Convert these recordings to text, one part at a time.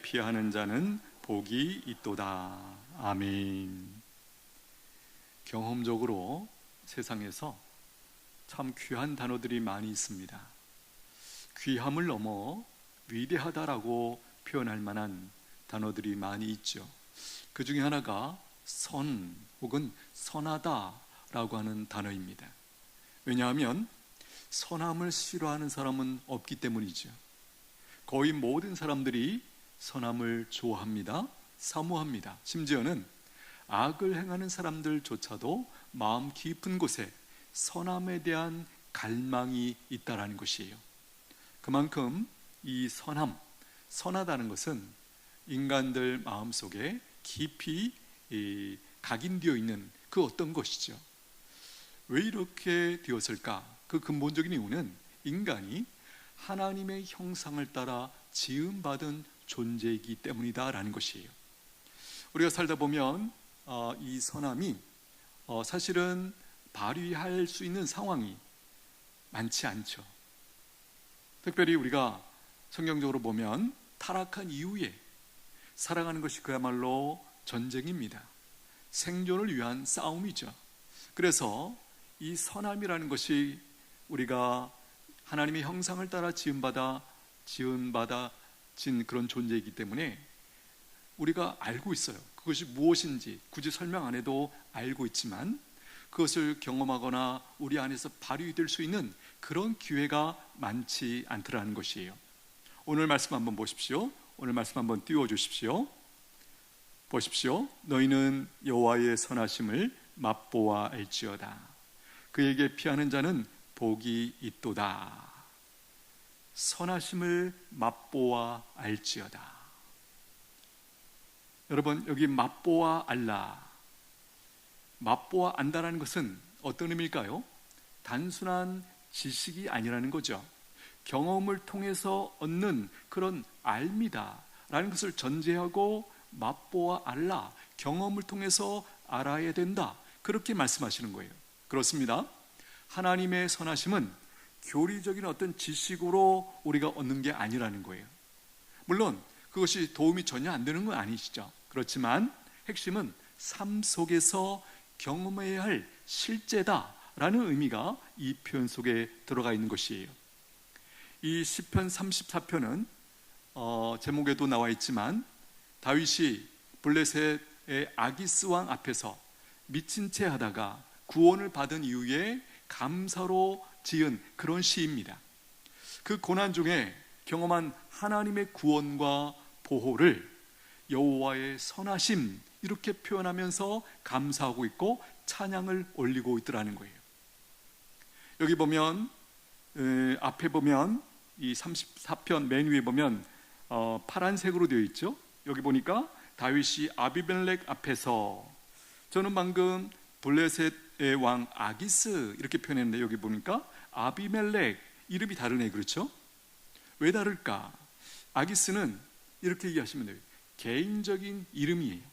피하는 자는 복이 있도다. 아멘. 경험적으로 세상에서 참 귀한 단어들이 많이 있습니다. 귀함을 넘어 위대하다라고 표현할 만한 단어들이 많이 있죠. 그 중에 하나가 선 혹은 선하다라고 하는 단어입니다. 왜냐하면 선함을 싫어하는 사람은 없기 때문이죠. 거의 모든 사람들이 선함을 좋아합니다. 사모합니다. 심지어는 악을 행하는 사람들조차도 마음 깊은 곳에 선함에 대한 갈망이 있다라는 것이에요. 그만큼 이 선하다는 것은 인간들 마음속에 깊이 각인되어 있는 그 어떤 것이죠. 왜 이렇게 되었을까? 그 근본적인 이유는 인간이 하나님의 형상을 따라 지음받은 존재이기 때문이다라는 것이에요. 우리가 살다 보면 이 선함이 사실은 발휘할 수 있는 상황이 많지 않죠. 특별히 우리가 성경적으로 보면 타락한 이후에 살아가는 것이 그야말로 전쟁입니다. 생존을 위한 싸움이죠. 그래서 이 선함이라는 것이 우리가 하나님의 형상을 따라 지음받아진 그런 존재이기 때문에 우리가 알고 있어요. 그것이 무엇인지 굳이 설명 안 해도 알고 있지만 그것을 경험하거나 우리 안에서 발휘될 수 있는 그런 기회가 많지 않더라는 것이에요. 오늘 말씀 한번 보십시오. 오늘 말씀 한번 띄워주십시오. 보십시오. 너희는 여호와의 선하심을 맛보아 알지어다. 그에게 피하는 자는 복이 있도다. 선하심을 맛보아 알지어다. 여러분, 여기 맛보아 알라, 맛보아 안다라는 것은 어떤 의미일까요? 단순한 지식이 아니라는 거죠. 경험을 통해서 얻는 그런 알미다 라는 것을 전제하고 맛보아 알라, 경험을 통해서 알아야 된다, 그렇게 말씀하시는 거예요. 그렇습니다. 하나님의 선하심은 교리적인 어떤 지식으로 우리가 얻는 게 아니라는 거예요. 물론 그것이 도움이 전혀 안 되는 건 아니시죠. 그렇지만 핵심은 삶 속에서 경험해야 할 실제다라는 의미가 이 표현 속에 들어가 있는 것이에요. 이 시편 34편은 제목에도 나와 있지만 다윗이 블레셋의 아기스 왕 앞에서 미친 채 하다가 구원을 받은 이후에 감사로 지은 그런 시입니다. 그 고난 중에 경험한 하나님의 구원과 보호를 여호와의 선하심, 이렇게 표현하면서 감사하고 있고 찬양을 올리고 있더라는 거예요. 여기 보면 앞에 보면 이 34편 맨 위에 보면 파란색으로 되어 있죠. 여기 보니까 다윗이 아비멜렉 앞에서, 저는 방금 블레셋의 왕 아기스 이렇게 표현했는데 여기 보니까 아비멜렉, 이름이 다르네. 그렇죠? 왜 다를까? 아기스는 이렇게 이해하시면 돼요. 개인적인 이름이에요.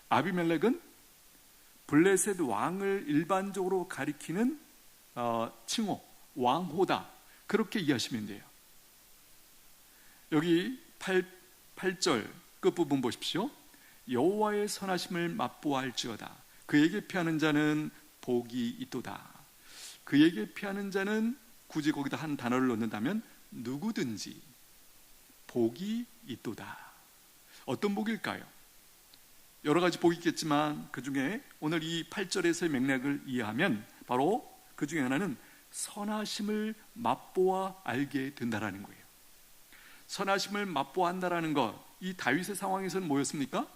아비멜렉은 블레셋 왕을 일반적으로 가리키는 칭호, 왕호다, 그렇게 이해하시면 돼요. 여기 8절 끝부분 보십시오. 여호와의 선하심을 맛보아 알지어다. 그에게 피하는 자는 복이 있도다. 그에게 피하는 자는, 굳이 거기다 한 단어를 넣는다면 누구든지 복이 있도다. 어떤 복일까요? 여러 가지 복이 있겠지만 그 중에 오늘 이 8절에서의 맥락을 이해하면 바로 그 중에 하나는 선하심을 맛보아 알게 된다라는 거예요. 선하심을 맛보아 한다라는 것, 이 다윗의 상황에서는 뭐였습니까?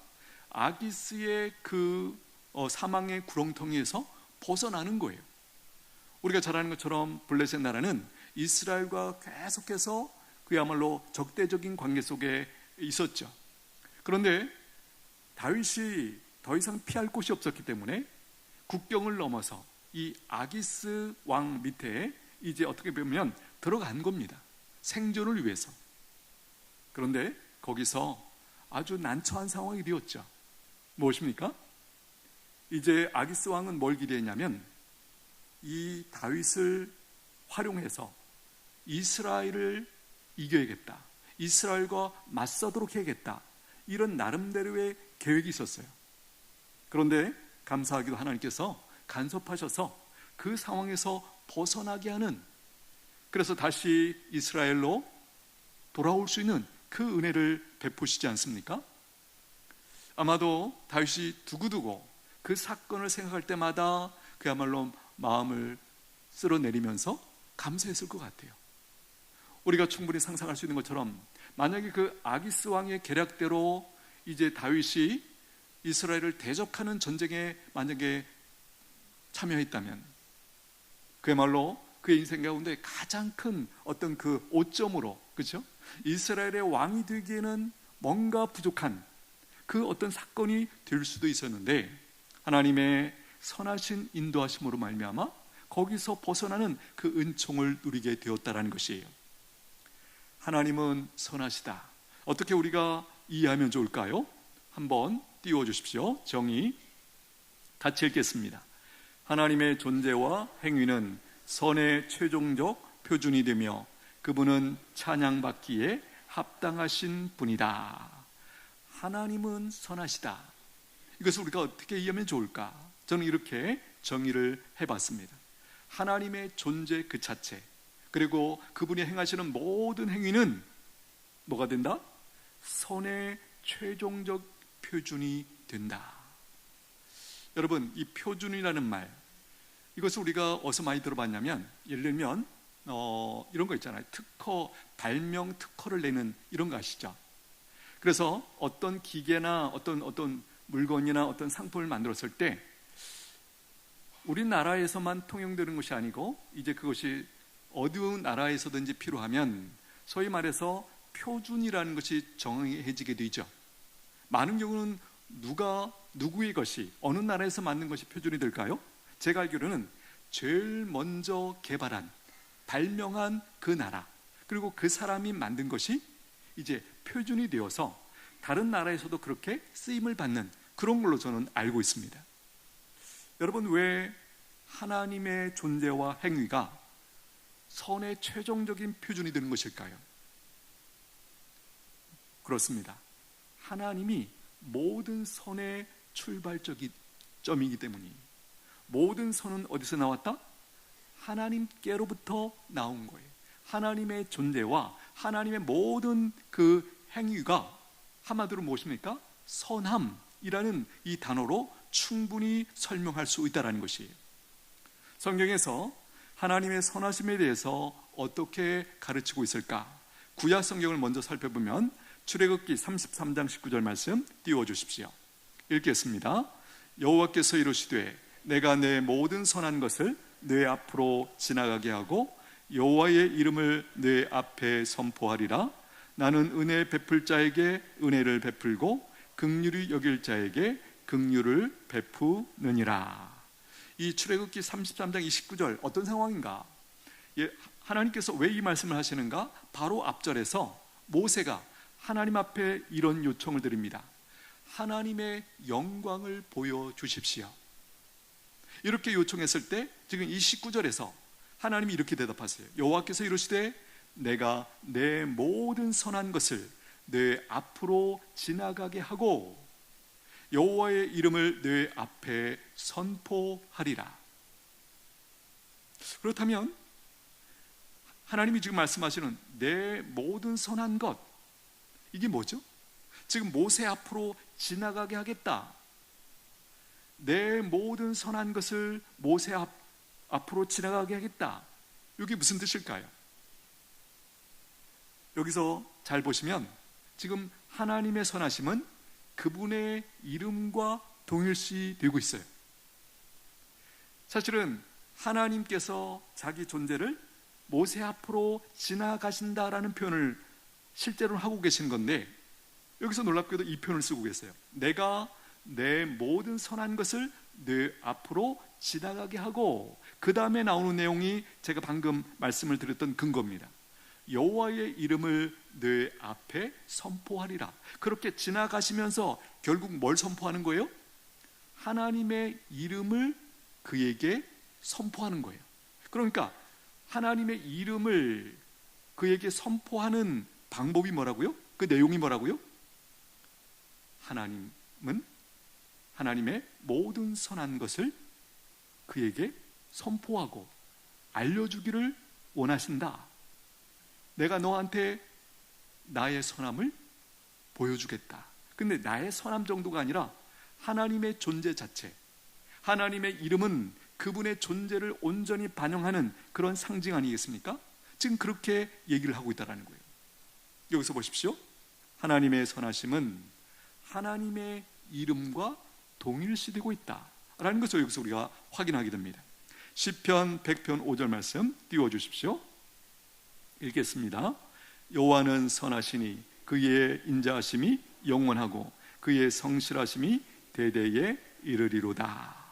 아기스의 그 사망의 구렁텅이에서 벗어나는 거예요. 우리가 잘 아는 것처럼 블레셋 나라는 이스라엘과 계속해서 그야말로 적대적인 관계 속에 있었죠. 그런데 다윗이 더 이상 피할 곳이 없었기 때문에 국경을 넘어서 이 아기스 왕 밑에 이제 어떻게 보면 들어간 겁니다. 생존을 위해서. 그런데 거기서 아주 난처한 상황이 되었죠. 무엇입니까? 이제 아기스 왕은 뭘 기대했냐면 이 다윗을 활용해서 이스라엘을 이겨야겠다, 이스라엘과 맞서도록 해야겠다, 이런 나름대로의 계획이 있었어요. 그런데 감사하게도 하나님께서 간섭하셔서 그 상황에서 벗어나게 하는, 그래서 다시 이스라엘로 돌아올 수 있는 그 은혜를 베푸시지 않습니까? 아마도 다윗이 두고두고 그 사건을 생각할 때마다 그야말로 마음을 쓸어내리면서 감사했을 것 같아요. 우리가 충분히 상상할 수 있는 것처럼 만약에 그 아기스 왕의 계략대로 이제 다윗이 이스라엘을 대적하는 전쟁에 만약에 참여했다면 그야말로 그의 인생 가운데 가장 큰 어떤 그 오점으로, 그렇죠? 이스라엘의 왕이 되기에는 뭔가 부족한 그 어떤 사건이 될 수도 있었는데, 하나님의 선하신 인도하심으로 말미암아 거기서 벗어나는 그 은총을 누리게 되었다라는 것이에요. 하나님은 선하시다. 어떻게 우리가 이해하면 좋을까요? 한번 띄워주십시오. 정의 같이 읽겠습니다. 하나님의 존재와 행위는 선의 최종적 표준이 되며 그분은 찬양받기에 합당하신 분이다. 하나님은 선하시다. 이것을 우리가 어떻게 이해하면 좋을까? 저는 이렇게 정의를 해봤습니다. 하나님의 존재 그 자체, 그리고 그분이 행하시는 모든 행위는 뭐가 된다? 선의 최종적 표준이 된다. 여러분, 이 표준이라는 말, 이것을 우리가 어디서 많이 들어봤냐면, 예를 들면 이런 거 있잖아요. 특허, 발명 특허를 내는 이런 거 아시죠? 그래서 어떤 기계나 어떤 물건이나 어떤 상품을 만들었을 때 우리나라에서만 통용되는 것이 아니고 이제 그것이 어느 나라에서든지 필요하면 소위 말해서 표준이라는 것이 정해지게 되죠. 많은 경우는 누구의 것이, 어느 나라에서 만든 것이 표준이 될까요? 제가 알기로는 제일 먼저 개발한, 발명한 그 나라, 그리고 그 사람이 만든 것이 이제 표준이 되어서 다른 나라에서도 그렇게 쓰임을 받는 그런 걸로 저는 알고 있습니다. 여러분, 왜 하나님의 존재와 행위가 선의 최종적인 표준이 되는 것일까요? 그렇습니다. 하나님이 모든 선의 출발점이기 때문이에요. 모든 선은 어디서 나왔다? 하나님께로부터 나온 거예요. 하나님의 존재와 하나님의 모든 그 행위가 한마디로 무엇입니까? 선함이라는 이 단어로 충분히 설명할 수 있다는 것이에요. 성경에서 하나님의 선하심에 대해서 어떻게 가르치고 있을까? 구약 성경을 먼저 살펴보면 출애굽기 33장 19절 말씀 띄워주십시오. 읽겠습니다. 여호와께서 이르시되 내가 내 모든 선한 것을 내 앞으로 지나가게 하고 여호와의 이름을 내 앞에 선포하리라. 나는 은혜 베풀 자에게 은혜를 베풀고 긍휼히 여길 자에게 긍휼을 베푸느니라. 이 출애굽기 33장 29절 어떤 상황인가? 하나님께서 왜 이 말씀을 하시는가? 바로 앞절에서 모세가 하나님 앞에 이런 요청을 드립니다. 하나님의 영광을 보여주십시오. 이렇게 요청했을 때 지금 이 19절에서 하나님이 이렇게 대답하세요. 여호와께서 이르시되 내가 내 모든 선한 것을 내 앞으로 지나가게 하고 여호와의 이름을 내 앞에 선포하리라. 그렇다면 하나님이 지금 말씀하시는 내 모든 선한 것, 이게 뭐죠? 지금 모세 앞으로 지나가게 하겠다. 내 모든 선한 것을 모세 앞으로 지나가게 하겠다. 이게 무슨 뜻일까요? 여기서 잘 보시면 지금 하나님의 선하심은 그분의 이름과 동일시 되고 있어요. 사실은 하나님께서 자기 존재를 모세 앞으로 지나가신다라는 표현을 실제로 하고 계신 건데, 여기서 놀랍게도 이 표현을 쓰고 계세요. 내가 내 모든 선한 것을 내 앞으로 지나가게 하고, 그 다음에 나오는 내용이 제가 방금 말씀을 드렸던 근거입니다. 여호와의 이름을 내 앞에 선포하리라. 그렇게 지나가시면서 결국 뭘 선포하는 거예요? 하나님의 이름을 그에게 선포하는 거예요. 그러니까 하나님의 이름을 그에게 선포하는 방법이 뭐라고요? 그 내용이 뭐라고요? 하나님은 하나님의 모든 선한 것을 그에게 선포하고 알려주기를 원하신다. 내가 너한테 나의 선함을 보여주겠다. 근데 나의 선함 정도가 아니라 하나님의 존재 자체, 하나님의 이름은 그분의 존재를 온전히 반영하는 그런 상징 아니겠습니까? 지금 그렇게 얘기를 하고 있다는 거예요. 여기서 보십시오. 하나님의 선하심은 하나님의 이름과 동일시되고 있다라는 것을 여기서 우리가 확인하게 됩니다. 시편 100편 5절 말씀 띄워주십시오. 읽겠습니다. 여호와는 선하시니 그의 인자하심이 영원하고 그의 성실하심이 대대에 이르리로다.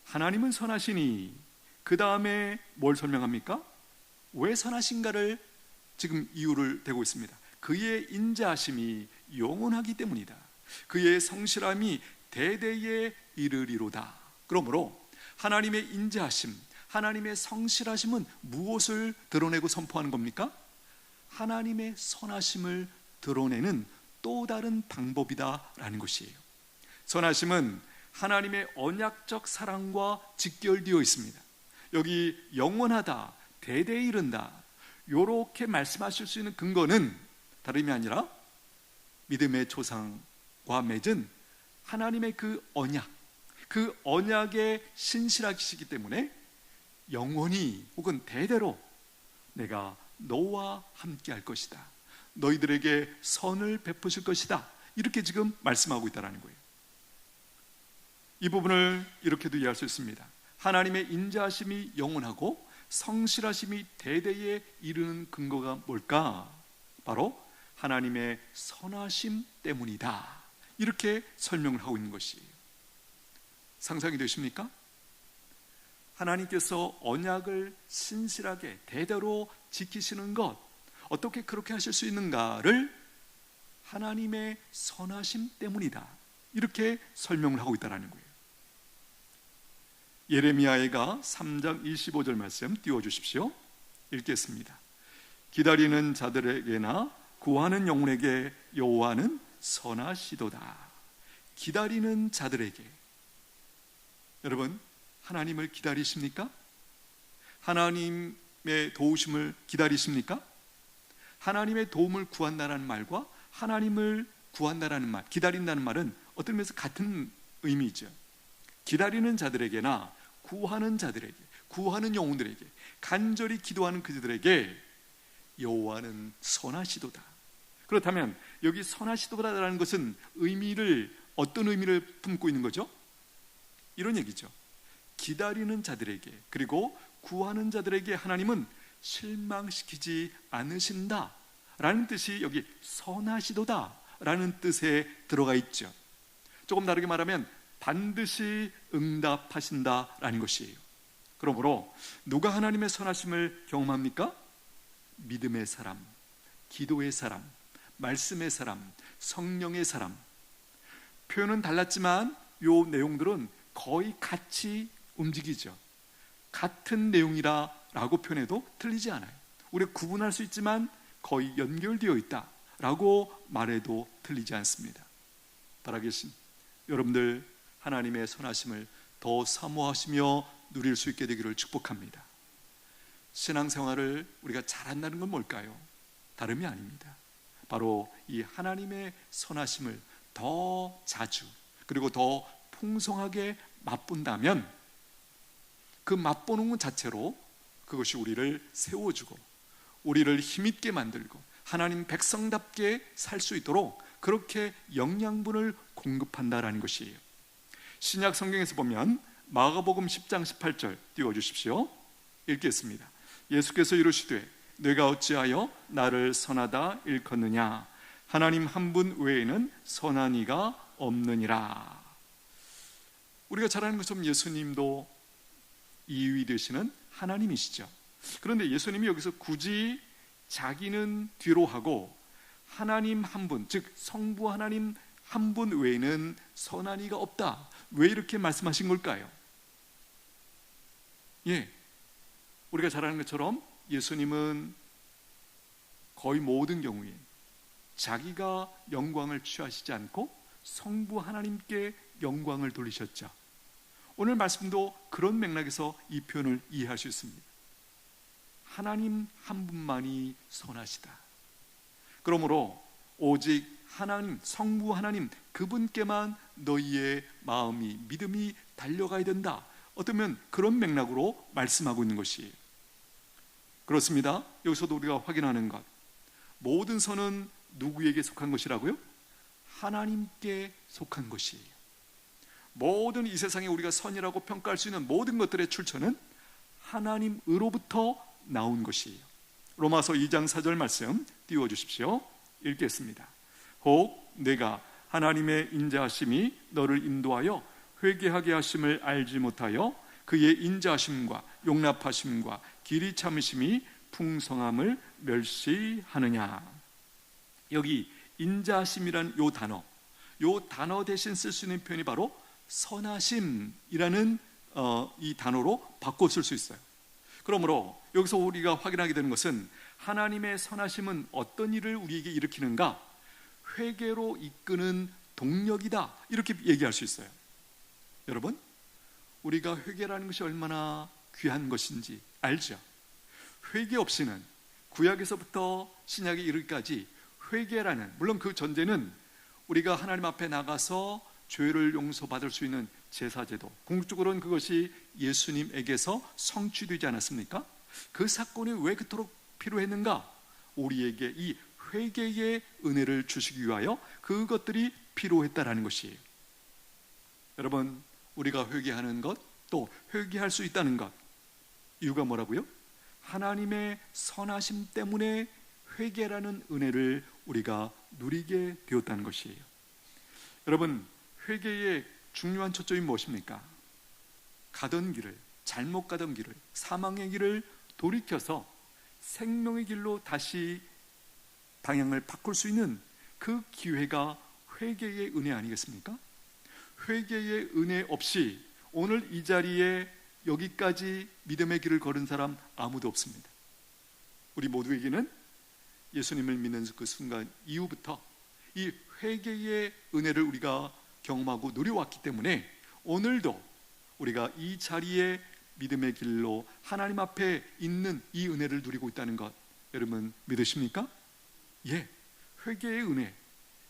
하나님은 선하시니 그 다음에 뭘 설명합니까? 왜 선하신가를 지금 이유를 대고 있습니다. 그의 인자하심이 영원하기 때문이다. 그의 성실함이 대대에 이르리로다. 그러므로 하나님의 인자하심, 하나님의 성실하심은 무엇을 드러내고 선포하는 겁니까? 하나님의 선하심을 드러내는 또 다른 방법이다라는 것이에요. 선하심은 하나님의 언약적 사랑과 직결되어 있습니다. 여기 영원하다, 대대에 이른다, 이렇게 말씀하실 수 있는 근거는 다름이 아니라 믿음의 조상과 맺은 하나님의 그 언약, 그 언약에 신실하시기 때문에 영원히 혹은 대대로 내가 너와 함께 할 것이다, 너희들에게 선을 베푸실 것이다, 이렇게 지금 말씀하고 있다는 거예요. 이 부분을 이렇게도 이해할 수 있습니다. 하나님의 인자하심이 영원하고 성실하심이 대대에 이르는 근거가 뭘까? 바로 하나님의 선하심 때문이다, 이렇게 설명을 하고 있는 것이에요. 상상이 되십니까? 하나님께서 언약을 신실하게 대대로 지키시는 것, 어떻게 그렇게 하실 수 있는가를 하나님의 선하심 때문이다, 이렇게 설명을 하고 있다는 거예요. 예레미야가 3장 25절 말씀 띄워주십시오. 읽겠습니다. 기다리는 자들에게나 구하는 영혼에게 여호와는 선하시도다. 기다리는 자들에게. 여러분, 하나님을 기다리십니까? 하나님의 도우심을 기다리십니까? 하나님의 도움을 구한다는 말과 하나님을 구한다는 말, 기다린다는 말은 어떤 면에서 같은 의미죠. 기다리는 자들에게나 구하는 자들에게, 구하는 영혼들에게, 간절히 기도하는 그들에게 여호와는 선하시도다. 그렇다면 여기 선하시도다라는 것은 어떤 의미를 품고 있는 거죠? 이런 얘기죠. 기다리는 자들에게, 그리고 구하는 자들에게 하나님은 실망시키지 않으신다 라는 뜻이 여기 선하시도다 라는 뜻에 들어가 있죠. 조금 다르게 말하면 반드시 응답하신다 라는 것이에요. 그러므로 누가 하나님의 선하심을 경험합니까? 믿음의 사람, 기도의 사람, 말씀의 사람, 성령의 사람. 표현은 달랐지만 이 내용들은 거의 같이 움직이죠. 같은 내용이라고 표현해도 틀리지 않아요. 우리가 구분할 수 있지만 거의 연결되어 있다라고 말해도 틀리지 않습니다. 살아계신 여러분들, 하나님의 선하심을 더 사모하시며 누릴 수 있게 되기를 축복합니다. 신앙생활을 우리가 잘한다는 건 뭘까요? 다름이 아닙니다. 바로 이 하나님의 선하심을 더 자주, 그리고 더 풍성하게 맛본다면 그 맛보는 것 자체로 그것이 우리를 세워주고 우리를 힘있게 만들고 하나님 백성답게 살 수 있도록 그렇게 영양분을 공급한다라는 것이에요. 신약 성경에서 보면 마가복음 10장 18절 띄워주십시오. 읽겠습니다. 예수께서 이르시되 내가 어찌하여 나를 선하다 일컫느냐? 하나님 한 분 외에는 선한 이가 없느니라. 우리가 잘 아는 것처럼 예수님도 2위 되시는 하나님이시죠. 그런데 예수님이 여기서 굳이 자기는 뒤로 하고 하나님 한 분, 즉 성부 하나님 한 분 외에는 선한 이가 없다, 왜 이렇게 말씀하신 걸까요? 우리가 잘 아는 것처럼 예수님은 거의 모든 경우에 자기가 영광을 취하시지 않고 성부 하나님께 영광을 돌리셨죠. 오늘 말씀도 그런 맥락에서 이 표현을 이해할 수 있습니다. 하나님 한 분만이 선하시다. 그러므로 오직 하나님, 성부 하나님 그분께만 너희의 마음이, 믿음이 달려가야 된다. 어쩌면 그런 맥락으로 말씀하고 있는 것이에요. 그렇습니다. 여기서도 우리가 확인하는 것, 모든 선은 누구에게 속한 것이라고요? 하나님께 속한 것이에요. 모든 이 세상에 우리가 선이라고 평가할 수 있는 모든 것들의 출처는 하나님으로부터 나온 것이에요. 로마서 2장 4절 말씀 띄워주십시오. 읽겠습니다. 혹 내가 하나님의 인자하심이 너를 인도하여 회개하게 하심을 알지 못하여 그의 인자하심과 용납하심과 길이 참으심이 풍성함을 멸시하느냐. 여기 인자하심이란 요 단어 대신 쓸 수 있는 표현이 바로 선하심이라는 이 단어로 바꿔 쓸 수 있어요. 그러므로 여기서 우리가 확인하게 되는 것은 하나님의 선하심은 어떤 일을 우리에게 일으키는가? 회개로 이끄는 동력이다, 이렇게 얘기할 수 있어요. 여러분, 우리가 회개라는 것이 얼마나 귀한 것인지 알죠? 회개 없이는 구약에서부터 신약에 이르기까지 회개라는, 물론 그 전제는 우리가 하나님 앞에 나가서 죄를 용서받을 수 있는 제사제도, 궁극적으로는 그것이 예수님에게서 성취되지 않았습니까? 그 사건이 왜 그토록 필요했는가? 우리에게 이 회개의 은혜를 주시기 위하여 그것들이 필요했다라는 것이에요. 여러분, 우리가 회개하는 것, 또 회개할 수 있다는 것, 이유가 뭐라고요? 하나님의 선하심 때문에 회개라는 은혜를 우리가 누리게 되었다는 것이에요. 여러분, 회개의 중요한 초점이 무엇입니까? 가던 길을, 잘못 가던 길을, 사망의 길을 돌이켜서 생명의 길로 다시 방향을 바꿀 수 있는 그 기회가 회개의 은혜 아니겠습니까? 회개의 은혜 없이 오늘 이 자리에 여기까지 믿음의 길을 걸은 사람 아무도 없습니다. 우리 모두에게는 예수님을 믿는 그 순간 이후부터 이 회개의 은혜를 우리가 경험하고 누려왔기 때문에 오늘도 우리가 이 자리에 믿음의 길로 하나님 앞에 있는 이 은혜를 누리고 있다는 것, 여러분 믿으십니까? 예, 회개의 은혜,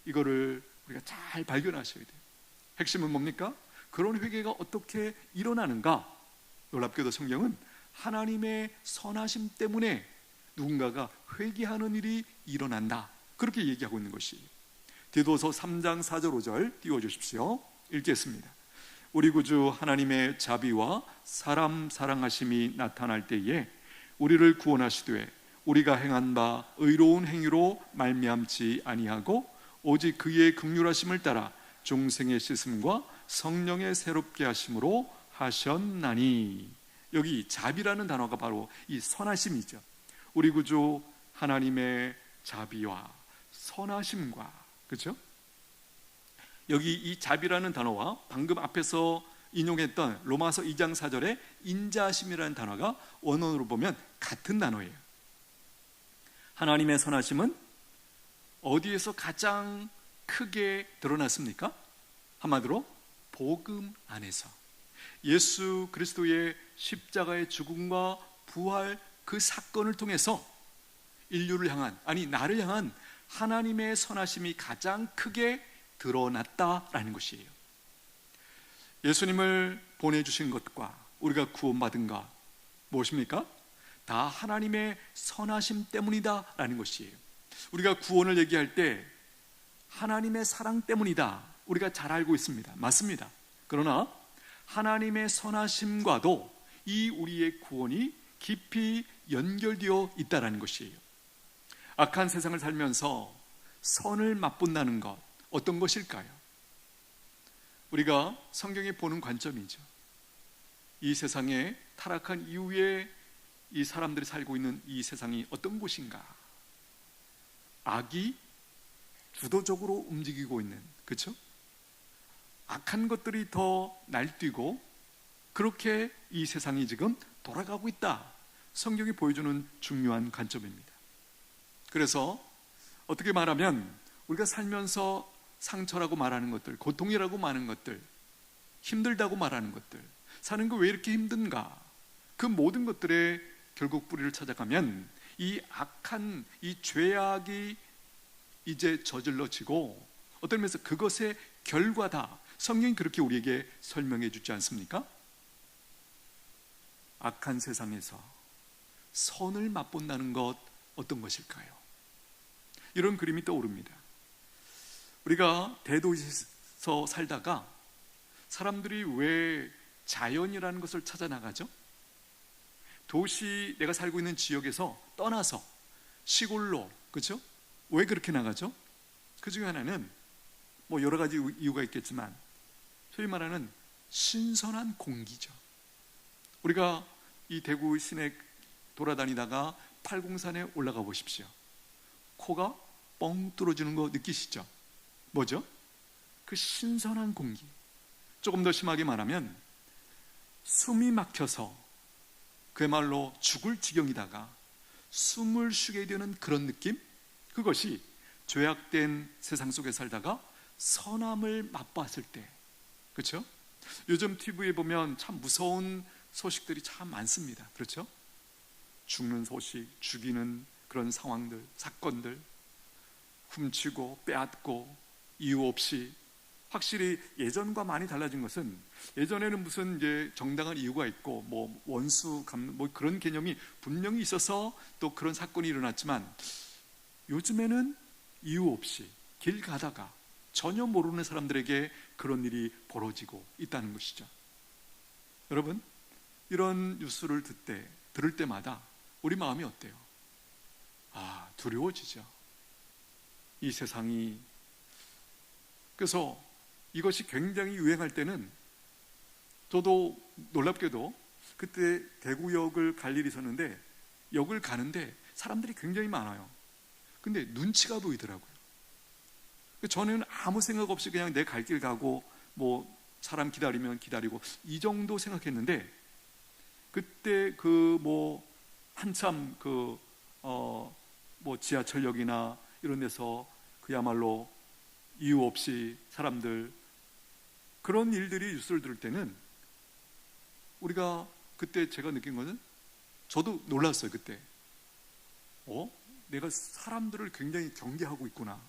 이거를 우리가 잘 발견하셔야 돼요. 핵심은 뭡니까? 그런 회개가 어떻게 일어나는가? 놀랍게도 성경은 하나님의 선하심 때문에 누군가가 회개하는 일이 일어난다, 그렇게 얘기하고 있는 것이에요. 디도서 3장 4절 5절 띄워주십시오. 읽겠습니다. 우리 구주 하나님의 자비와 사람 사랑하심이 나타날 때에 우리를 구원하시되 우리가 행한 바 의로운 행위로 말미암지 아니하고 오직 그의 긍휼하심을 따라 중생의 씻음과 성령의 새롭게 하심으로 하셨나니. 여기 자비라는 단어가 바로 이 선하심이죠. 우리 구주 하나님의 자비와 선하심과, 그렇죠? 여기 이 자비라는 단어와 방금 앞에서 인용했던 로마서 2장 4절의 인자하심이라는 단어가 원어로 보면 같은 단어예요. 하나님의 선하심은 어디에서 가장 크게 드러났습니까? 한마디로 복음 안에서 예수 그리스도의 십자가의 죽음과 부활, 그 사건을 통해서 인류를 향한, 아니 나를 향한 하나님의 선하심이 가장 크게 드러났다라는 것이에요. 예수님을 보내주신 것과 우리가 구원받은 것 무엇입니까? 다 하나님의 선하심 때문이다 라는 것이에요. 우리가 구원을 얘기할 때 하나님의 사랑 때문이다, 우리가 잘 알고 있습니다. 맞습니다. 그러나 하나님의 선하심과도 이 우리의 구원이 깊이 연결되어 있다는 것이에요. 악한 세상을 살면서 선을 맛본다는 것, 어떤 것일까요? 우리가 성경에 보는 관점이죠. 이 세상에 타락한 이후에 이 사람들이 살고 있는 이 세상이 어떤 곳인가? 악이 주도적으로 움직이고 있는, 그렇죠? 악한 것들이 더 날뛰고 그렇게 이 세상이 지금 돌아가고 있다, 성경이 보여주는 중요한 관점입니다. 그래서 어떻게 말하면 우리가 살면서 상처라고 말하는 것들, 고통이라고 말하는 것들, 힘들다고 말하는 것들, 사는 거 왜 이렇게 힘든가, 그 모든 것들의 결국 뿌리를 찾아가면 이 악한 이 죄악이 이제 저질러지고 어떤 면에서 그것의 결과다. 성경이 그렇게 우리에게 설명해 주지 않습니까? 악한 세상에서 선을 맛본다는 것, 어떤 것일까요? 이런 그림이 떠오릅니다. 우리가 대도시에서 살다가 사람들이 왜 자연이라는 것을 찾아 나가죠? 도시, 내가 살고 있는 지역에서 떠나서 시골로, 그렇죠? 왜 그렇게 나가죠? 그 중에 하나는 뭐 여러 가지 이유가 있겠지만 소위 말하는 신선한 공기죠. 우리가 이 대구 시내 돌아다니다가 팔공산에 올라가 보십시오. 코가 뻥 뚫어지는 거 느끼시죠? 뭐죠? 그 신선한 공기. 조금 더 심하게 말하면 숨이 막혀서 그야말로 죽을 지경이다가 숨을 쉬게 되는 그런 느낌? 그것이 죄악된 세상 속에 살다가 선함을 맛봤을 때, 그렇죠? 요즘 TV에 보면 참 무서운 소식들이 참 많습니다. 그렇죠? 죽는 소식, 죽이는 그런 상황들, 사건들, 훔치고 빼앗고 이유 없이. 확실히 예전과 많이 달라진 것은, 예전에는 무슨 이제 정당한 이유가 있고 뭐 원수 갚는 뭐 그런 개념이 분명히 있어서 또 그런 사건이 일어났지만, 요즘에는 이유 없이 길 가다가 전혀 모르는 사람들에게 그런 일이 벌어지고 있다는 것이죠. 여러분, 이런 뉴스를 들을 때마다 우리 마음이 어때요? 두려워지죠. 이 세상이. 그래서 이것이 굉장히 유행할 때는 저도 놀랍게도 그때 대구역을 갈 일이 있었는데, 역을 가는데 사람들이 굉장히 많아요. 근데 눈치가 보이더라고요. 저는 아무 생각 없이 그냥 내 갈 길 가고 뭐 사람 기다리면 기다리고 이 정도 생각했는데, 그때 그 뭐 한참 뭐 지하철역이나 이런 데서 그야말로 이유 없이 사람들, 그런 일들이 뉴스를 들을 때는 우리가, 그때 제가 느낀 것은, 저도 놀랐어요. 그때 내가 사람들을 굉장히 경계하고 있구나.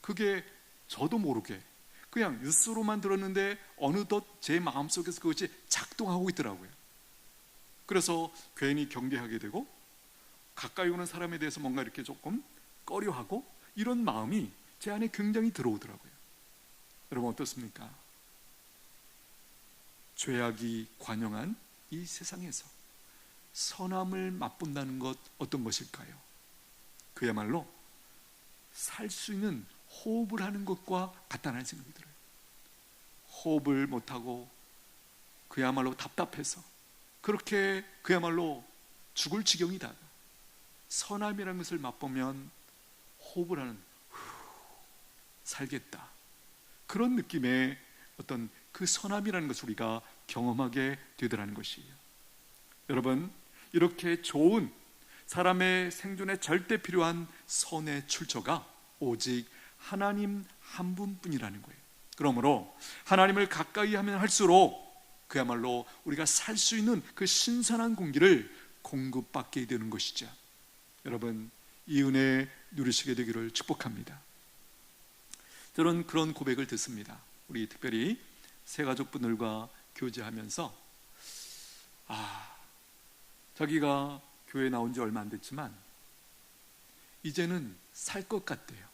그게 저도 모르게 그냥 뉴스로만 들었는데 어느덧 제 마음속에서 그것이 작동하고 있더라고요. 그래서 괜히 경계하게 되고 가까이 오는 사람에 대해서 뭔가 이렇게 조금 꺼려하고, 이런 마음이 제 안에 굉장히 들어오더라고요. 여러분 어떻습니까? 죄악이 관영한 이 세상에서 선함을 맛본다는 것, 어떤 것일까요? 그야말로 살 수 있는 호흡을 하는 것과 같다는 생각이 들어요. 호흡을 못하고 그야말로 답답해서 그렇게 그야말로 죽을 지경이다. 선함이라는 것을 맛보면 호흡을 하는, 살겠다, 그런 느낌의 어떤 그 선함이라는 것을 우리가 경험하게 되더라는 것이에요. 여러분, 이렇게 좋은, 사람의 생존에 절대 필요한 선의 출처가 오직 하나님 한 분뿐이라는 거예요. 그러므로 하나님을 가까이 하면 할수록 그야말로 우리가 살 수 있는 그 신선한 공기를 공급받게 되는 것이죠. 여러분, 이 은혜 누리시게 되기를 축복합니다. 저는 그런 고백을 듣습니다. 우리 특별히 새 가족분들과 교제하면서 자기가 교회 나온 지 얼마 안 됐지만 이제는 살 것 같대요.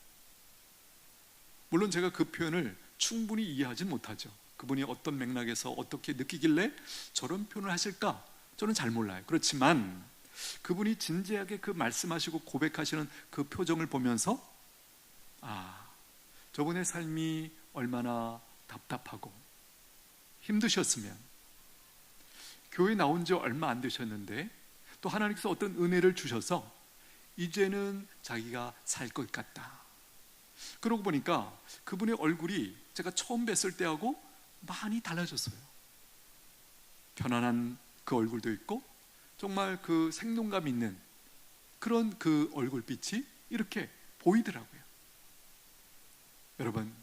물론 제가 그 표현을 충분히 이해하지 못하죠. 그분이 어떤 맥락에서 어떻게 느끼길래 저런 표현을 하실까? 저는 잘 몰라요. 그렇지만 그분이 진지하게 그 말씀하시고 고백하시는 그 표정을 보면서 저분의 삶이 얼마나 답답하고 힘드셨으면, 교회 나온 지 얼마 안 되셨는데 또 하나님께서 어떤 은혜를 주셔서 이제는 자기가 살 것 같다. 그러고 보니까 그분의 얼굴이 제가 처음 뵀을 때하고 많이 달라졌어요. 편안한 그 얼굴도 있고 정말 그 생동감 있는 그런 그 얼굴빛이 이렇게 보이더라고요. 여러분,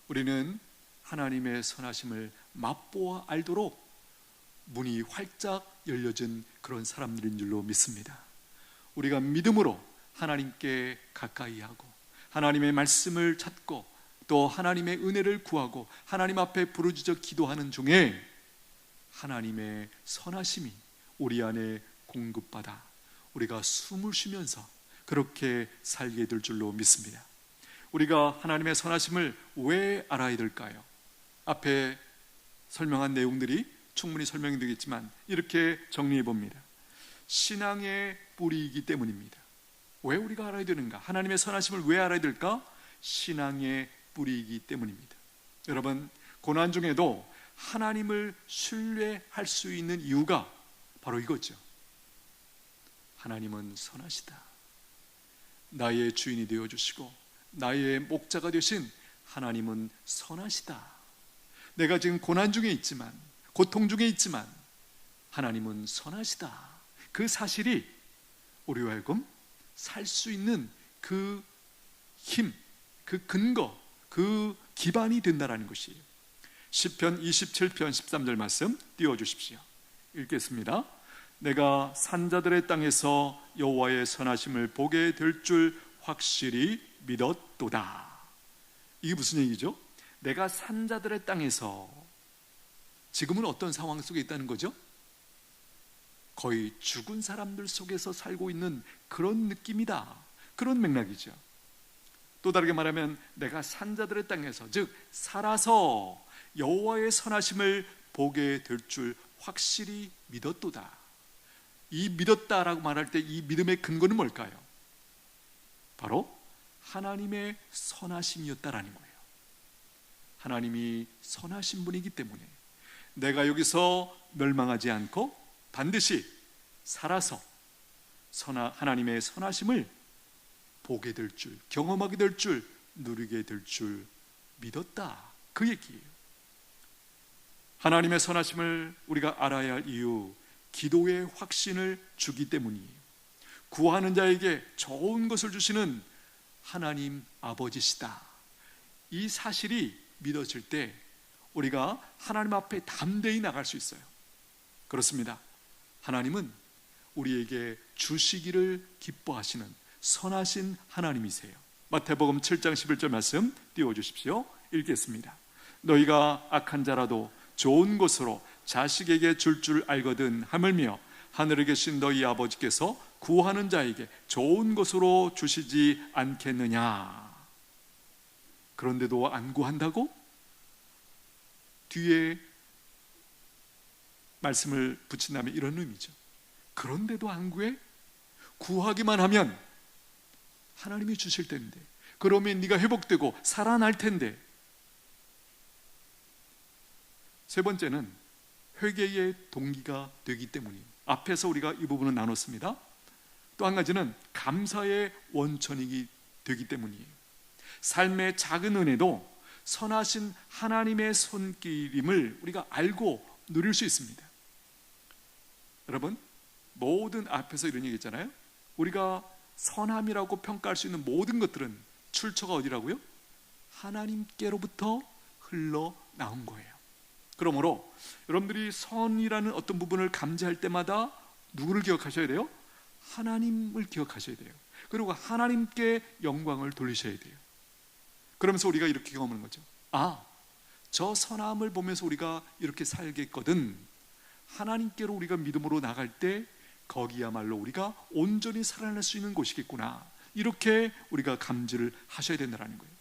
우리는 하나님의 선하심을 맛보아 알도록 문이 활짝 열려진 그런 사람들인 줄로 믿습니다. 우리가 믿음으로 하나님께 가까이 하고 하나님의 말씀을 찾고 또 하나님의 은혜를 구하고 하나님 앞에 부르짖어 기도하는 중에 하나님의 선하심이 우리 안에 공급받아 우리가 숨을 쉬면서 그렇게 살게 될 줄로 믿습니다. 우리가 하나님의 선하심을 왜 알아야 될까요? 앞에 설명한 내용들이 충분히 설명이 되겠지만 이렇게 정리해 봅니다. 신앙의 뿌리이기 때문입니다. 왜 우리가 알아야 되는가? 하나님의 선하심을 왜 알아야 될까? 신앙의 뿌리이기 때문입니다. 여러분, 고난 중에도 하나님을 신뢰할 수 있는 이유가 바로 이거죠. 하나님은 선하시다. 나의 주인이 되어주시고 나의 목자가 되신 하나님은 선하시다. 내가 지금 고난 중에 있지만, 고통 중에 있지만 하나님은 선하시다. 그 사실이 우리와 하여금 살 수 있는 그 힘, 그 근거, 그 기반이 된다라는 것이에요. 시편 27편 13절 말씀 띄워주십시오. 읽겠습니다. 내가 산자들의 땅에서 여호와의 선하심을 보게 될 줄 확실히 믿었도다. 이게 무슨 얘기죠? 내가 산자들의 땅에서, 지금은 어떤 상황 속에 있다는 거죠? 거의 죽은 사람들 속에서 살고 있는 그런 느낌이다. 그런 맥락이죠. 또 다르게 말하면 내가 산자들의 땅에서, 즉 살아서 여호와의 선하심을 보게 될 줄 확실히 믿었도다. 이 믿었다라고 말할 때 이 믿음의 근거는 뭘까요? 바로 하나님의 선하심이었다라는 거예요. 하나님이 선하신 분이기 때문에 내가 여기서 멸망하지 않고 반드시 살아서 하나님의 선하심을 보게 될 줄, 경험하게 될 줄, 누리게 될 줄 믿었다. 그 얘기예요. 하나님의 선하심을 우리가 알아야 할 이유, 기도의 확신을 주기 때문이에요. 구하는 자에게 좋은 것을 주시는 하나님 아버지시다. 이 사실이 믿어질 때 우리가 하나님 앞에 담대히 나갈 수 있어요. 그렇습니다. 하나님은 우리에게 주시기를 기뻐하시는 선하신 하나님이세요. 마태복음 7장 11절 말씀 띄워주십시오. 읽겠습니다. 너희가 악한 자라도 좋은 것으로 자식에게 줄 알거든 하물며 하늘에 계신 너희 아버지께서 구하는 자에게 좋은 것으로 주시지 않겠느냐. 그런데도 안 구한다고? 뒤에 말씀을 붙인다면 이런 의미죠. 그런데도 안 구해? 구하기만 하면 하나님이 주실 텐데, 그러면 네가 회복되고 살아날 텐데. 세 번째는 회개의 동기가 되기 때문이에요. 앞에서 우리가 이 부분을 나눴습니다. 또 한 가지는 감사의 원천이기 되기 때문이에요. 삶의 작은 은혜도 선하신 하나님의 손길임을 우리가 알고 누릴 수 있습니다. 여러분, 모든 앞에서 이런 얘기 했잖아요. 우리가 선함이라고 평가할 수 있는 모든 것들은 출처가 어디라고요? 하나님께로부터 흘러나온 거예요. 그러므로 여러분들이 선이라는 어떤 부분을 감지할 때마다 누구를 기억하셔야 돼요? 하나님을 기억하셔야 돼요. 그리고 하나님께 영광을 돌리셔야 돼요. 그러면서 우리가 이렇게 경험하는 거죠. 아, 저 선함을 보면서 우리가 이렇게 살겠거든. 하나님께로 우리가 믿음으로 나갈 때 거기야말로 우리가 온전히 살아날 수 있는 곳이겠구나. 이렇게 우리가 감지를 하셔야 된다는 거예요.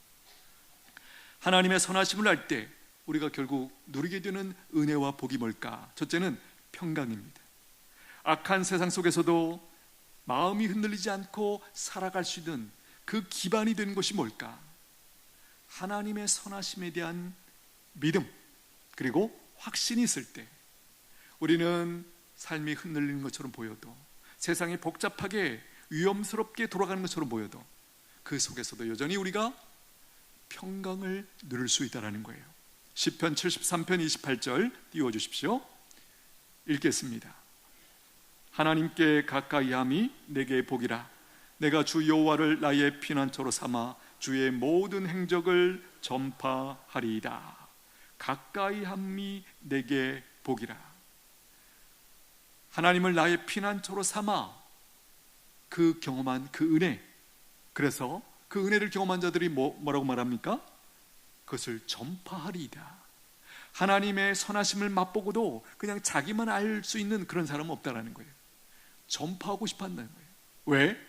하나님의 선하심을 알 때 우리가 결국 누리게 되는 은혜와 복이 뭘까? 첫째는 평강입니다. 악한 세상 속에서도 마음이 흔들리지 않고 살아갈 수 있는 그 기반이 되는 것이 뭘까? 하나님의 선하심에 대한 믿음, 그리고 확신이 있을 때 우리는 삶이 흔들리는 것처럼 보여도, 세상이 복잡하게 위험스럽게 돌아가는 것처럼 보여도 그 속에서도 여전히 우리가 평강을 누릴 수 있다는 거예요. 시편 73편 28절 띄워주십시오. 읽겠습니다. 하나님께 가까이함이 내게 복이라. 내가 주 여호와를 나의 피난처로 삼아 주의 모든 행적을 전파하리이다. 가까이함이 내게 복이라. 하나님을 나의 피난처로 삼아 그 경험한 그 은혜, 그래서 그 은혜를 경험한 자들이 뭐라고 말합니까? 그것을 전파하리이다. 하나님의 선하심을 맛보고도 그냥 자기만 알 수 있는 그런 사람은 없다라는 거예요. 전파하고 싶어 한다는 거예요. 왜?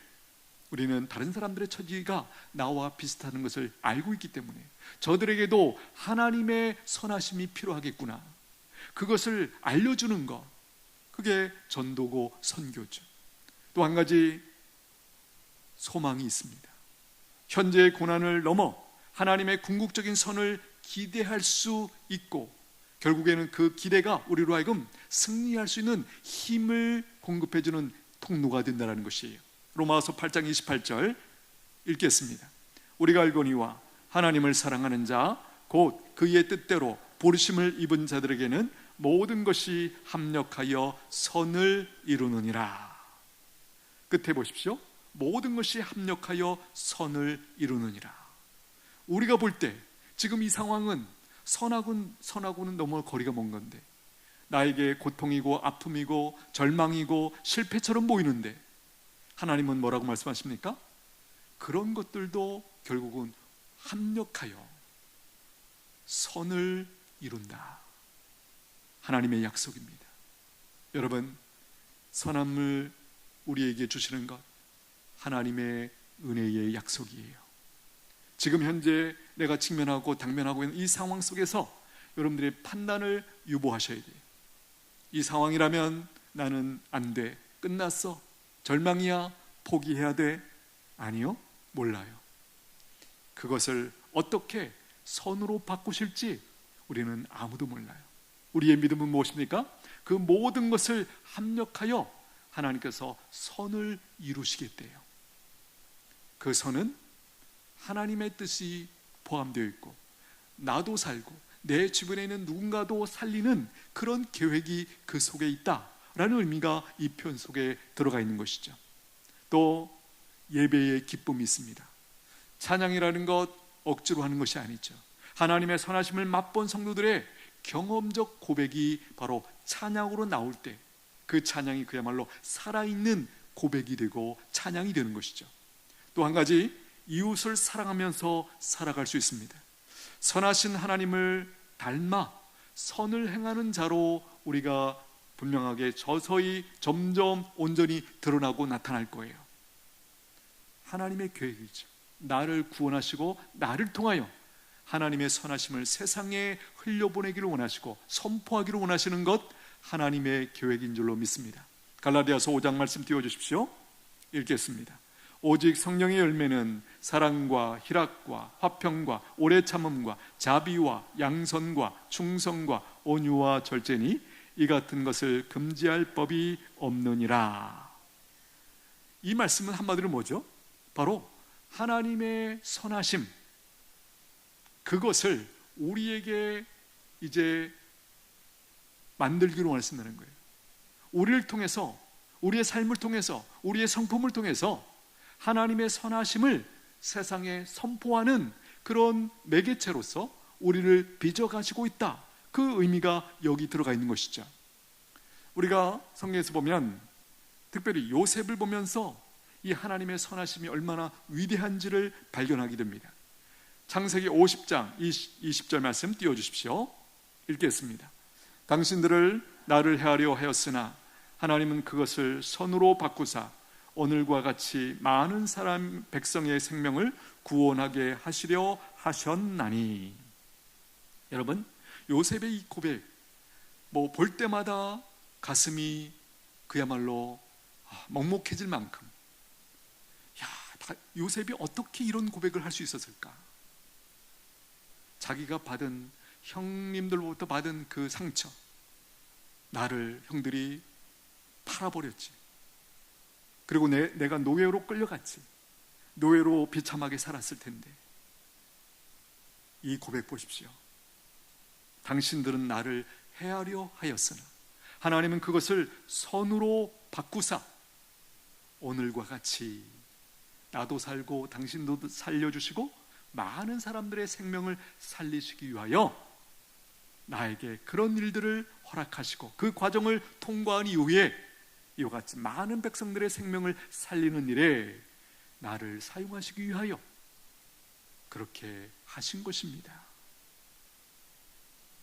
우리는 다른 사람들의 처지가 나와 비슷한 것을 알고 있기 때문에 저들에게도 하나님의 선하심이 필요하겠구나, 그것을 알려주는 것, 그게 전도고 선교죠. 또 한 가지 소망이 있습니다. 현재의 고난을 넘어 하나님의 궁극적인 선을 기대할 수 있고, 결국에는 그 기대가 우리로 하여금 승리할 수 있는 힘을 공급해주는 통로가 된다는 것이에요. 로마서 8장 28절 읽겠습니다. 우리가 알거니와 하나님을 사랑하는 자 곧 그의 뜻대로 부르심을 입은 자들에게는 모든 것이 합력하여 선을 이루느니라. 끝에 보십시오. 모든 것이 합력하여 선을 이루느니라. 우리가 볼 때 지금 이 상황은 선하고는 너무 거리가 먼 건데, 나에게 고통이고 아픔이고 절망이고 실패처럼 보이는데 하나님은 뭐라고 말씀하십니까? 그런 것들도 결국은 합력하여 선을 이룬다. 하나님의 약속입니다. 여러분, 선함을 우리에게 주시는 것, 하나님의 은혜의 약속이에요. 지금 현재 내가 직면하고 당면하고 있는 이 상황 속에서 여러분들의 판단을 유보하셔야 돼요. 이 상황이라면 나는 안 돼, 끝났어, 절망이야, 포기해야 돼. 아니요, 몰라요. 그것을 어떻게 선으로 바꾸실지 우리는 아무도 몰라요. 우리의 믿음은 무엇입니까? 그 모든 것을 합력하여 하나님께서 선을 이루시겠대요. 그 선은 하나님의 뜻이 포함되어 있고, 나도 살고 내 주변에 있는 누군가도 살리는 그런 계획이 그 속에 있다라는 의미가 이 표현 속에 들어가 있는 것이죠. 또 예배의 기쁨이 있습니다. 찬양이라는 것 억지로 하는 것이 아니죠. 하나님의 선하심을 맛본 성도들의 경험적 고백이 바로 찬양으로 나올 때 그 찬양이 그야말로 살아있는 고백이 되고 찬양이 되는 것이죠. 또 한 가지, 이웃을 사랑하면서 살아갈 수 있습니다. 선하신 하나님을 닮아 선을 행하는 자로 우리가 분명하게 서서히 점점 온전히 드러나고 나타날 거예요. 하나님의 계획이죠. 나를 구원하시고 나를 통하여 하나님의 선하심을 세상에 흘려보내기를 원하시고 선포하기를 원하시는 것, 하나님의 계획인 줄로 믿습니다. 갈라디아서 5장 말씀 띄워주십시오. 읽겠습니다. 오직 성령의 열매는 사랑과 희락과 화평과 오래 참음과 자비와 양선과 충성과 온유와 절제니 이 같은 것을 금지할 법이 없느니라. 이 말씀은 한마디로 뭐죠? 바로 하나님의 선하심, 그것을 우리에게 이제 만들기로 원하신다는 거예요. 우리를 통해서, 우리의 삶을 통해서, 우리의 성품을 통해서 하나님의 선하심을 세상에 선포하는 그런 매개체로서 우리를 빚어가지고 있다. 그 의미가 여기 들어가 있는 것이죠. 우리가 성경에서 보면 특별히 요셉을 보면서 이 하나님의 선하심이 얼마나 위대한지를 발견하게 됩니다. 창세기 50장 20절 말씀 띄워주십시오. 읽겠습니다. 당신들을 나를 해하려 하였으나 하나님은 그것을 선으로 바꾸사 오늘과 같이 많은 사람 백성의 생명을 구원하게 하시려 하셨나니. 여러분, 요셉의 이 고백, 볼 때마다 가슴이 그야말로 먹먹해질 만큼, 요셉이 어떻게 이런 고백을 할 수 있었을까? 자기가 받은, 형님들로부터 받은 그 상처, 나를 형들이 팔아버렸지. 그리고 내가 노예로 끌려갔지. 노예로 비참하게 살았을 텐데. 이 고백 보십시오. 당신들은 나를 해하려 하였으나 하나님은 그것을 선으로 바꾸사 오늘과 같이 나도 살고 당신도 살려주시고 많은 사람들의 생명을 살리시기 위하여 나에게 그런 일들을 허락하시고 그 과정을 통과한 이후에 이와 같이 많은 백성들의 생명을 살리는 일에 나를 사용하시기 위하여 그렇게 하신 것입니다.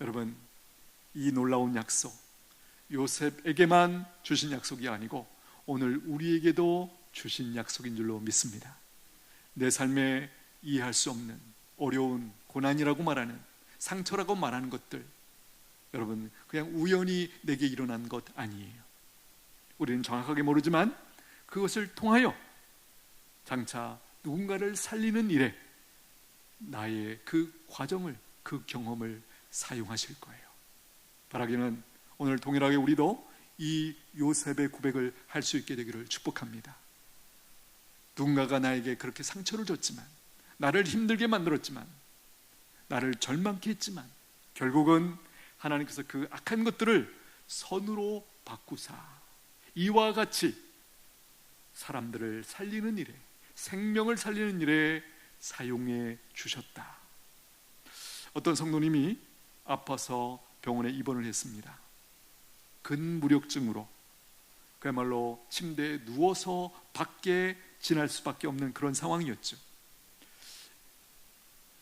여러분, 이 놀라운 약속, 요셉에게만 주신 약속이 아니고 오늘 우리에게도 주신 약속인 줄로 믿습니다. 내 삶에 이해할 수 없는 어려운 고난이라고 말하는, 상처라고 말하는 것들, 여러분 그냥 우연히 내게 일어난 것 아니에요. 우리는 정확하게 모르지만 그것을 통하여 장차 누군가를 살리는 일에 나의 그 과정을, 그 경험을 사용하실 거예요. 바라기는 오늘 동일하게 우리도 이 요셉의 고백을 할 수 있게 되기를 축복합니다. 누군가가 나에게 그렇게 상처를 줬지만, 나를 힘들게 만들었지만, 나를 절망케 했지만 결국은 하나님께서 그 악한 것들을 선으로 바꾸사 이와 같이 사람들을 살리는 일에, 생명을 살리는 일에 사용해 주셨다. 어떤 성도님이 아파서 병원에 입원을 했습니다. 근무력증으로 그야말로 침대에 누워서 밖에 지날 수밖에 없는 그런 상황이었죠.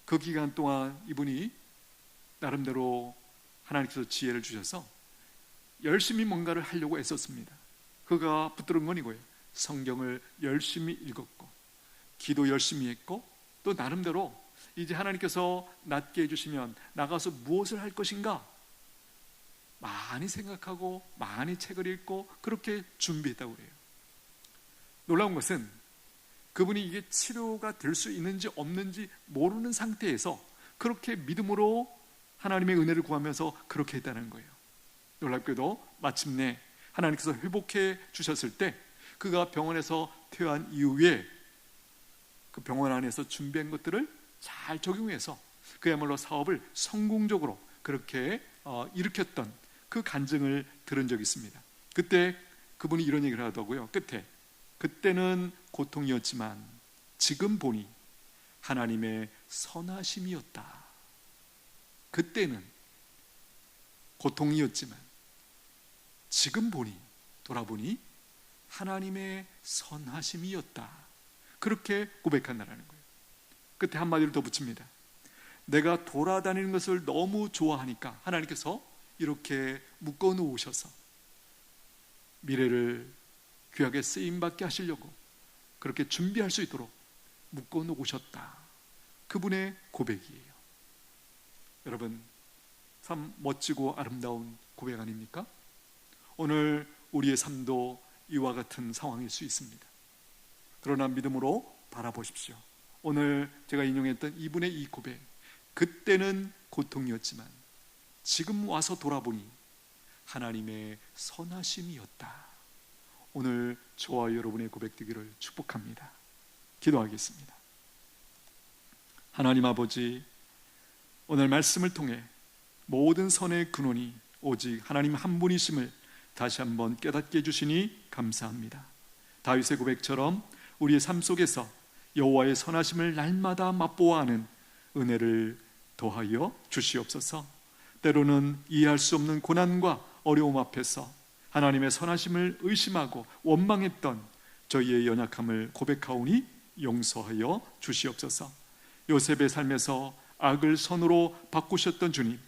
그 기간 동안 이분이 나름대로 하나님께서 지혜를 주셔서 열심히 뭔가를 하려고 애썼습니다. 그가 붙들은 건 이거예요. 성경을 열심히 읽었고 기도 열심히 했고 또 나름대로 이제 하나님께서 낫게 해주시면 나가서 무엇을 할 것인가 많이 생각하고 많이 책을 읽고 그렇게 준비했다고 해요. 놀라운 것은 그분이 이게 치료가 될 수 있는지 없는지 모르는 상태에서 그렇게 믿음으로 하나님의 은혜를 구하면서 그렇게 했다는 거예요. 놀랍게도 마침내 하나님께서 회복해 주셨을 때 그가 병원에서 퇴원한 이후에 그 병원 안에서 준비한 것들을 잘 적용해서 그야말로 사업을 성공적으로 그렇게 일으켰던 그 간증을 들은 적이 있습니다. 그때 그분이 이런 얘기를 하더라고요. 끝에 그때는 고통이었지만 지금 보니 하나님의 선하심이었다. 그때는 고통이었지만 지금 보니, 돌아보니 하나님의 선하심이었다. 그렇게 고백한다는 거예요. 끝에 한마디를 더 붙입니다. 내가 돌아다니는 것을 너무 좋아하니까 하나님께서 이렇게 묶어 놓으셔서 미래를 귀하게 쓰임받게 하시려고 그렇게 준비할 수 있도록 묶어 놓으셨다. 그분의 고백이에요. 여러분, 참 멋지고 아름다운 고백 아닙니까? 오늘 우리의 삶도 이와 같은 상황일 수 있습니다. 그러나 믿음으로 바라보십시오. 오늘 제가 인용했던 이분의 이 고백, 그때는 고통이었지만 지금 와서 돌아보니 하나님의 선하심이었다. 오늘 저와 여러분의 고백되기를 축복합니다. 기도하겠습니다. 하나님 아버지, 오늘 말씀을 통해 모든 선의 근원이 오직 하나님 한 분이심을 다시 한번 깨닫게 해주시니 감사합니다. 다윗의 고백처럼 우리의 삶 속에서 여호와의 선하심을 날마다 맛보아하는 은혜를 더하여 주시옵소서. 때로는 이해할 수 없는 고난과 어려움 앞에서 하나님의 선하심을 의심하고 원망했던 저희의 연약함을 고백하오니 용서하여 주시옵소서. 요셉의 삶에서 악을 선으로 바꾸셨던 주님,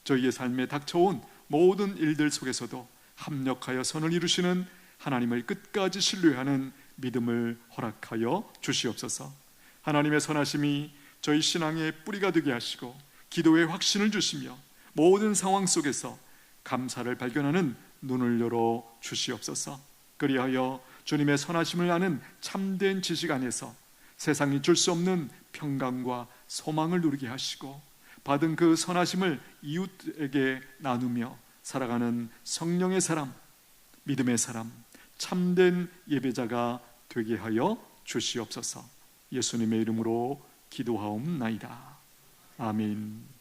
저희의 삶에 닥쳐온 모든 일들 속에서도 합력하여 선을 이루시는 하나님을 끝까지 신뢰하는 믿음을 허락하여 주시옵소서. 하나님의 선하심이 저희 신앙의 뿌리가 되게 하시고 기도의 확신을 주시며 모든 상황 속에서 감사를 발견하는 눈을 열어 주시옵소서. 그리하여 주님의 선하심을 아는 참된 지식 안에서 세상이 줄 수 없는 평강과 소망을 누리게 하시고 받은 그 선하심을 이웃에게 나누며 살아가는 성령의 사람, 믿음의 사람, 참된 예배자가 되게 하여 주시옵소서. 예수님의 이름으로 기도하옵나이다. 아멘.